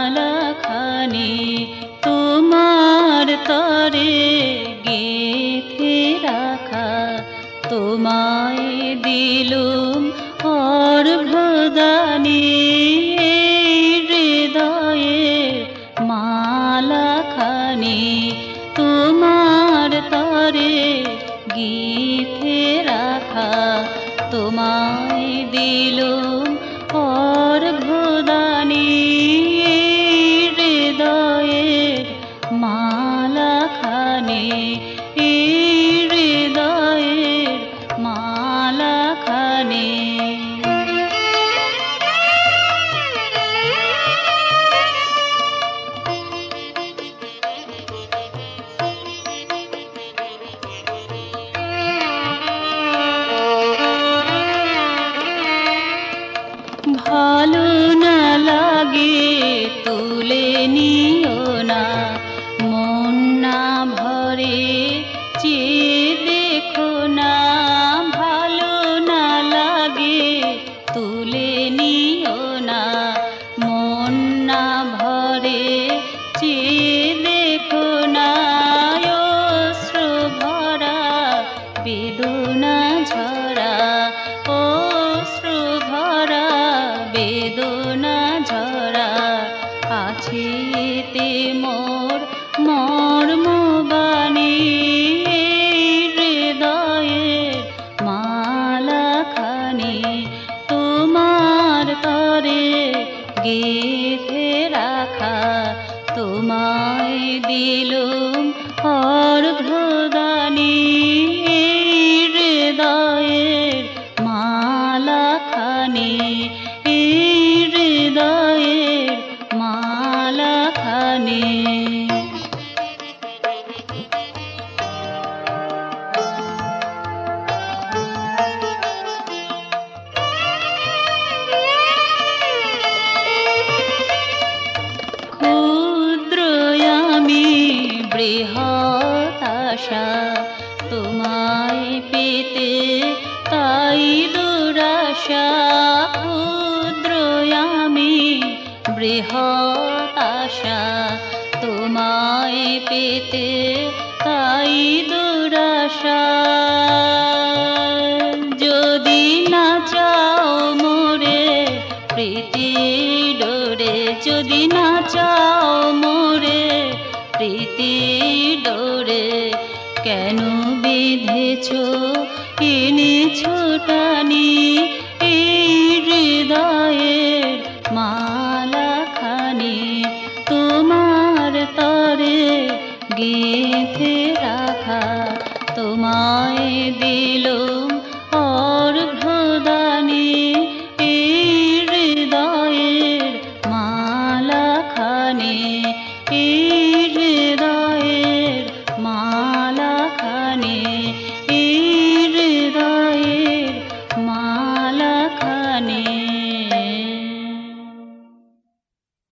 মালাখানি তোমার তরে গেঁথে রাখা, তোমায় দিলুম অর্ঘ্যদানি, হৃদয়ের মালাখানি তোমার তরে গেঁথে রাখা, তোমায় দিলুম অর্ঘ্যদানি, হৃদয়ের মালাখানি, হৃদয়ের মালাখানি। ভালো না লাগে তুলে নিও না, মন না ভরে চেয়ে দেখো না। ভালো না লাগে তুলে নিও না, মন না ভরে চেয়ে দেখো না। অশ্রু ভরা বেদনা ঝরা, অশ্রু ভরা বেদনা ঝরা, আছে এতে মোর মর্মবাণী, হৃদয়ের মালাখানি তোমার তরে গেঁথে রাখা, তোমায় দিলুম অর্ঘ্যদানি, হৃদয়ের মালাখানি, হৃদয়ের মালাখানি। ক্ষুদ্র আমি বৃহৎ আশা, তোমায় পেতে তাই দুরাশা। ক্ষুদ্র আমি বৃহৎ আশা, তোমায় পেতে তাই দুরাশা। যদি না চাও মোরে প্রীতি ডোরে, যদি না চাও মোরে প্রীতি ডোরে, কেন বেঁধেছ এনেছো টানি, হৃদয়ের মালাখানি তোমার তরে গেঁথে রাখা, তোমায় দিলুম অর্ঘ্যদানি, হৃদয়ের মালাখানি।